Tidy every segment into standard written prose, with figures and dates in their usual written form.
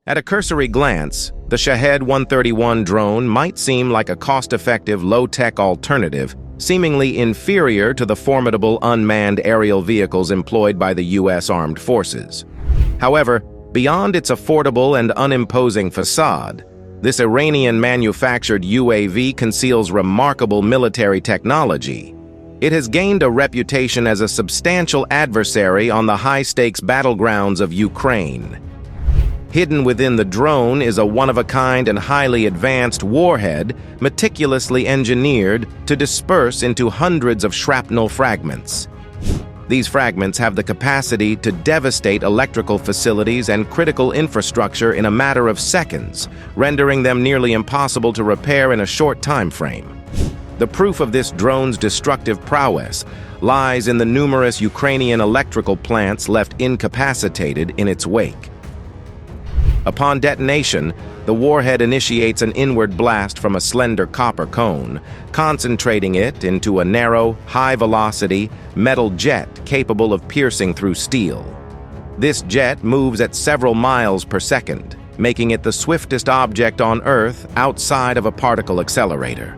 At a cursory glance, the Shahed 131 drone might seem like a cost-effective, low-tech alternative, seemingly inferior to the formidable unmanned aerial vehicles employed by the U.S. Armed Forces. However, beyond its affordable and unimposing facade, this Iranian-manufactured UAV conceals remarkable military technology. It has gained a reputation as a substantial adversary on the high-stakes battlegrounds of Ukraine. Hidden within the drone is a one-of-a-kind and highly advanced warhead meticulously engineered to disperse into hundreds of shrapnel fragments. These fragments have the capacity to devastate electrical facilities and critical infrastructure in a matter of seconds, rendering them nearly impossible to repair in a short time frame. The proof of this drone's destructive prowess lies in the numerous Ukrainian electrical plants left incapacitated in its wake. Upon detonation, the warhead initiates an inward blast from a slender copper cone, concentrating it into a narrow, high-velocity, metal jet capable of piercing through steel. This jet moves at several miles per second, making it the swiftest object on Earth outside of a particle accelerator.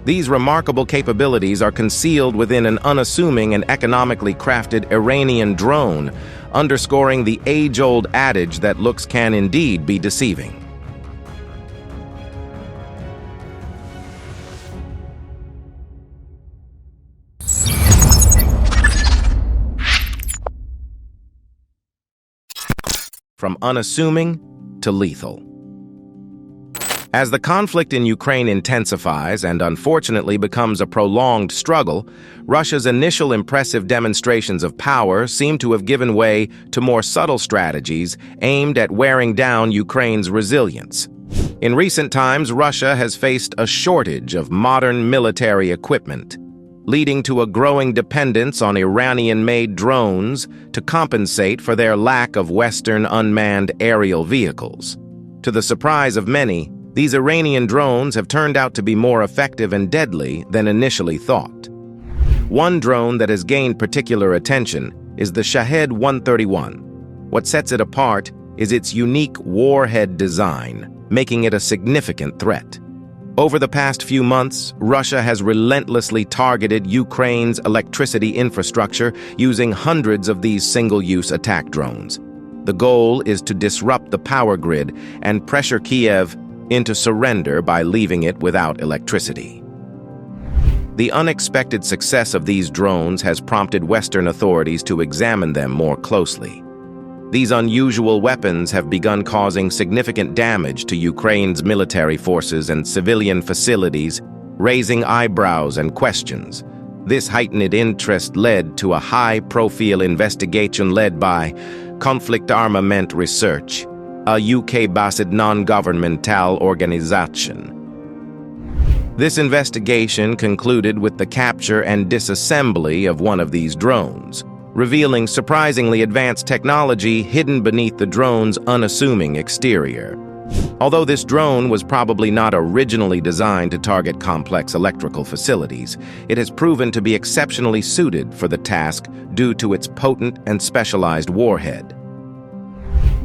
These remarkable capabilities are concealed within an unassuming and economically crafted Iranian drone, underscoring the age-old adage that looks can indeed be deceiving. From unassuming to lethal. As the conflict in Ukraine intensifies and unfortunately becomes a prolonged struggle, Russia's initial impressive demonstrations of power seem to have given way to more subtle strategies aimed at wearing down Ukraine's resilience. In recent times, Russia has faced a shortage of modern military equipment, leading to a growing dependence on Iranian-made drones to compensate for their lack of Western unmanned aerial vehicles. To the surprise of many, these Iranian drones have turned out to be more effective and deadly than initially thought. One drone that has gained particular attention is the Shahed 131. What sets it apart is its unique warhead design, making it a significant threat. Over the past few months, Russia has relentlessly targeted Ukraine's electricity infrastructure using hundreds of these single-use attack drones. The goal is to disrupt the power grid and pressure Kiev into surrender by leaving it without electricity. The unexpected success of these drones has prompted Western authorities to examine them more closely. These unusual weapons have begun causing significant damage to Ukraine's military forces and civilian facilities, raising eyebrows and questions. This heightened interest led to a high-profile investigation led by Conflict Armament Research, a UK-based non-governmental organization. This investigation concluded with the capture and disassembly of one of these drones, revealing surprisingly advanced technology hidden beneath the drone's unassuming exterior. Although this drone was probably not originally designed to target complex electrical facilities, it has proven to be exceptionally suited for the task due to its potent and specialized warhead.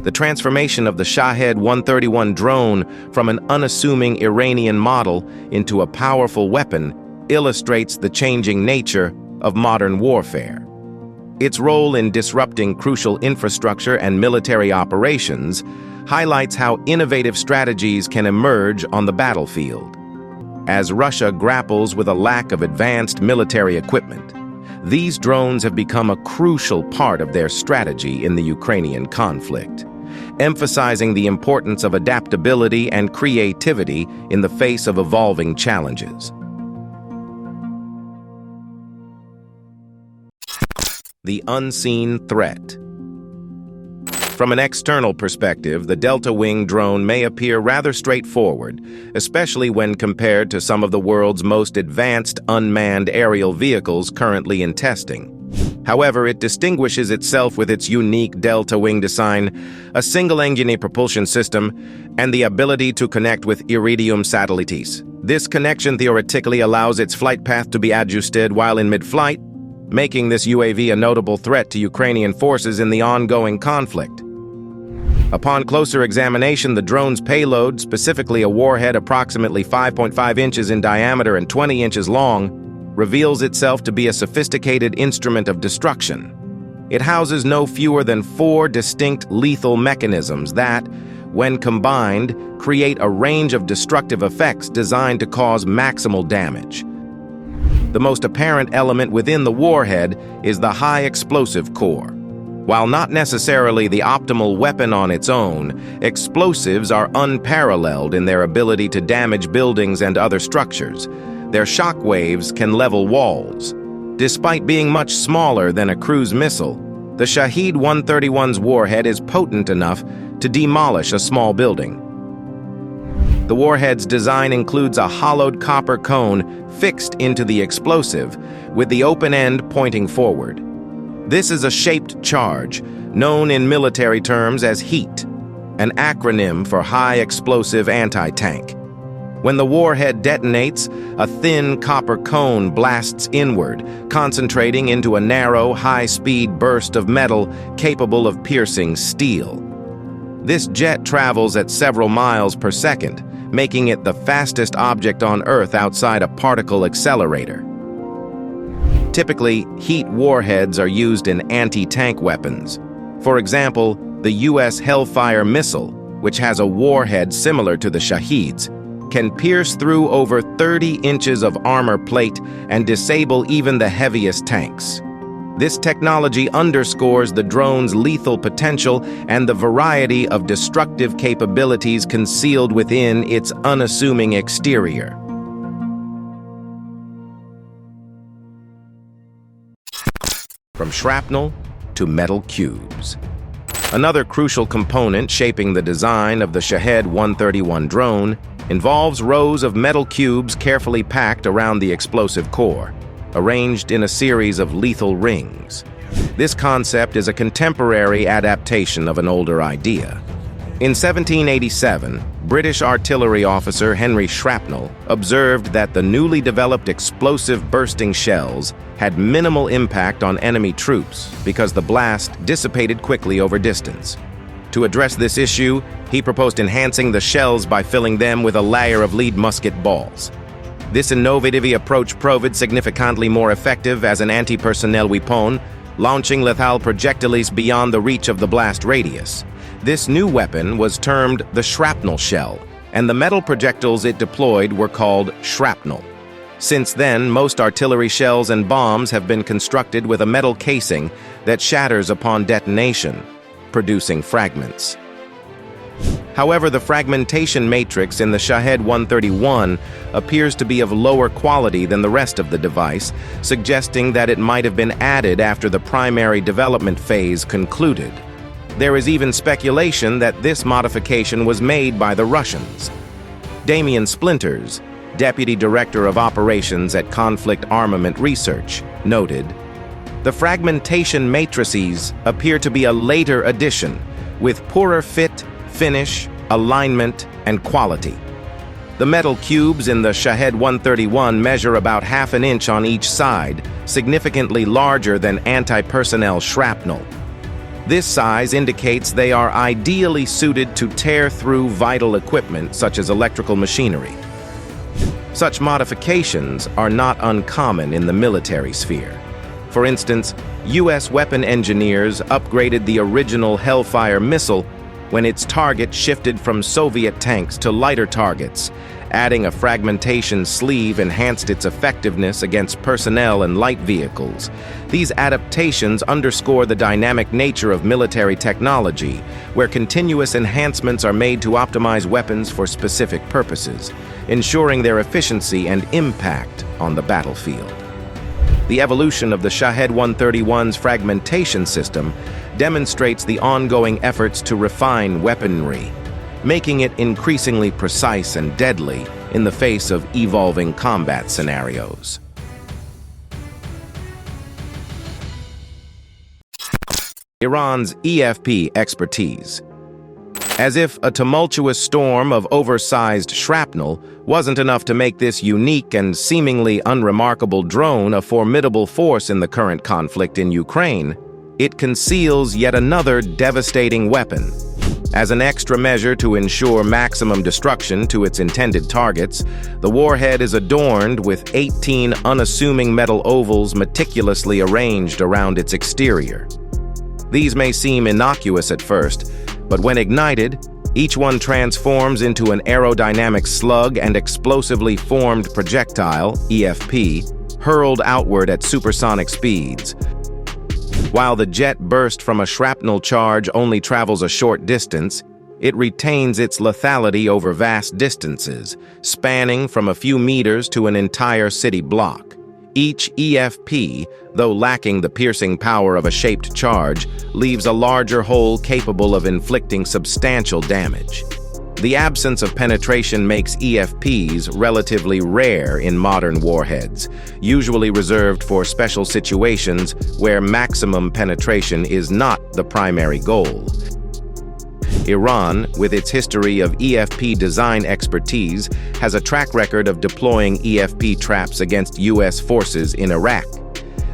The transformation of the Shahed 131 drone from an unassuming Iranian model into a powerful weapon illustrates the changing nature of modern warfare. Its role in disrupting crucial infrastructure and military operations highlights how innovative strategies can emerge on the battlefield. As Russia grapples with a lack of advanced military equipment, these drones have become a crucial part of their strategy in the Ukrainian conflict, emphasizing the importance of adaptability and creativity in the face of evolving challenges. The unseen threat. From an external perspective, the Delta Wing drone may appear rather straightforward, especially when compared to some of the world's most advanced unmanned aerial vehicles currently in testing. However, it distinguishes itself with its unique Delta Wing design, a single-engine propulsion system, and the ability to connect with Iridium satellites. This connection theoretically allows its flight path to be adjusted while in mid-flight, making this UAV a notable threat to Ukrainian forces in the ongoing conflict. Upon closer examination, the drone's payload, specifically a warhead approximately 5.5 inches in diameter and 20 inches long, reveals itself to be a sophisticated instrument of destruction. It houses no fewer than 4 distinct lethal mechanisms that, when combined, create a range of destructive effects designed to cause maximal damage. The most apparent element within the warhead is the high explosive core. While not necessarily the optimal weapon on its own, explosives are unparalleled in their ability to damage buildings and other structures. Their shock waves can level walls. Despite being much smaller than a cruise missile, the Shahed 131's warhead is potent enough to demolish a small building. The warhead's design includes a hollowed copper cone fixed into the explosive, with the open end pointing forward. This is a shaped charge, known in military terms as HEAT, an acronym for High Explosive Anti-Tank. When the warhead detonates, a thin copper cone blasts inward, concentrating into a narrow, high-speed burst of metal capable of piercing steel. This jet travels at several miles per second, making it the fastest object on Earth outside a particle accelerator. Typically, HEAT warheads are used in anti-tank weapons. For example, the U.S. Hellfire missile, which has a warhead similar to the Shahed's, can pierce through over 30 inches of armor plate and disable even the heaviest tanks. This technology underscores the drone's lethal potential and the variety of destructive capabilities concealed within its unassuming exterior. From shrapnel to metal cubes. Another crucial component shaping the design of the Shahed 131 drone involves rows of metal cubes carefully packed around the explosive core, arranged in a series of lethal rings. This concept is a contemporary adaptation of an older idea. In 1787, British artillery officer Henry Shrapnel observed that the newly developed explosive bursting shells had minimal impact on enemy troops because the blast dissipated quickly over distance. To address this issue, he proposed enhancing the shells by filling them with a layer of lead musket balls. This innovative approach proved significantly more effective as an anti-personnel weapon, launching lethal projectiles beyond the reach of the blast radius. This new weapon was termed the shrapnel shell, and the metal projectiles it deployed were called shrapnel. Since then, most artillery shells and bombs have been constructed with a metal casing that shatters upon detonation, producing fragments. However, the fragmentation matrix in the Shahed 131 appears to be of lower quality than the rest of the device, suggesting that it might have been added after the primary development phase concluded. There is even speculation that this modification was made by the Russians. Damian Splinters, Deputy Director of Operations at Conflict Armament Research, noted, "The fragmentation matrices appear to be a later addition, with poorer fit, finish, alignment, and quality. The metal cubes in the Shahed 131 measure about half an inch on each side, significantly larger than anti-personnel shrapnel. This size indicates they are ideally suited to tear through vital equipment such as electrical machinery. Such modifications are not uncommon in the military sphere. For instance, U.S. weapon engineers upgraded the original Hellfire missile when its target shifted from Soviet tanks to lighter targets. Adding a fragmentation sleeve enhanced its effectiveness against personnel and light vehicles. These adaptations underscore the dynamic nature of military technology, where continuous enhancements are made to optimize weapons for specific purposes, ensuring their efficiency and impact on the battlefield. The evolution of the Shahed 131's fragmentation system demonstrates the ongoing efforts to refine weaponry, making it increasingly precise and deadly in the face of evolving combat scenarios. Iran's EFP expertise. As if a tumultuous storm of oversized shrapnel wasn't enough to make this unique and seemingly unremarkable drone a formidable force in the current conflict in Ukraine, it conceals yet another devastating weapon: As an extra measure to ensure maximum destruction to its intended targets, the warhead is adorned with 18 unassuming metal ovals meticulously arranged around its exterior. These may seem innocuous at first, but when ignited, each one transforms into an aerodynamic slug and explosively formed projectile, EFP, hurled outward at supersonic speeds. While the jet burst from a shrapnel charge only travels a short distance, it retains its lethality over vast distances, spanning from a few meters to an entire city block. Each EFP, though lacking the piercing power of a shaped charge, leaves a larger hole capable of inflicting substantial damage. The absence of penetration makes EFPs relatively rare in modern warheads, usually reserved for special situations where maximum penetration is not the primary goal. Iran, with its history of EFP design expertise, has a track record of deploying EFP traps against U.S. forces in Iraq.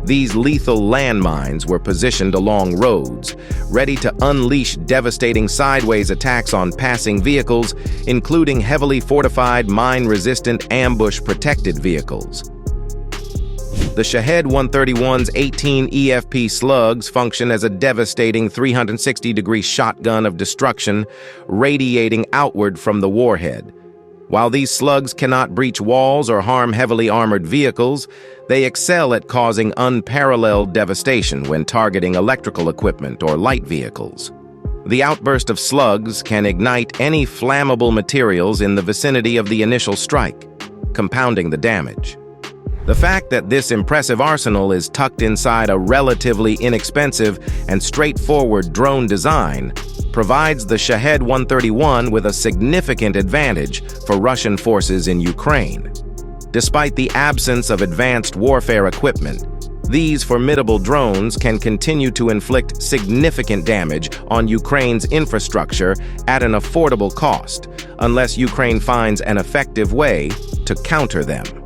These lethal landmines were positioned along roads, ready to unleash devastating sideways attacks on passing vehicles, including heavily fortified, mine-resistant, ambush-protected vehicles. The Shahed 131's 18 EFP slugs function as a devastating 360-degree shotgun of destruction, radiating outward from the warhead. While these slugs cannot breach walls or harm heavily armored vehicles, they excel at causing unparalleled devastation when targeting electrical equipment or light vehicles. The outburst of slugs can ignite any flammable materials in the vicinity of the initial strike, compounding the damage. The fact that this impressive arsenal is tucked inside a relatively inexpensive and straightforward drone design provides the Shahed 131 with a significant advantage for Russian forces in Ukraine. Despite the absence of advanced warfare equipment, these formidable drones can continue to inflict significant damage on Ukraine's infrastructure at an affordable cost, unless Ukraine finds an effective way to counter them.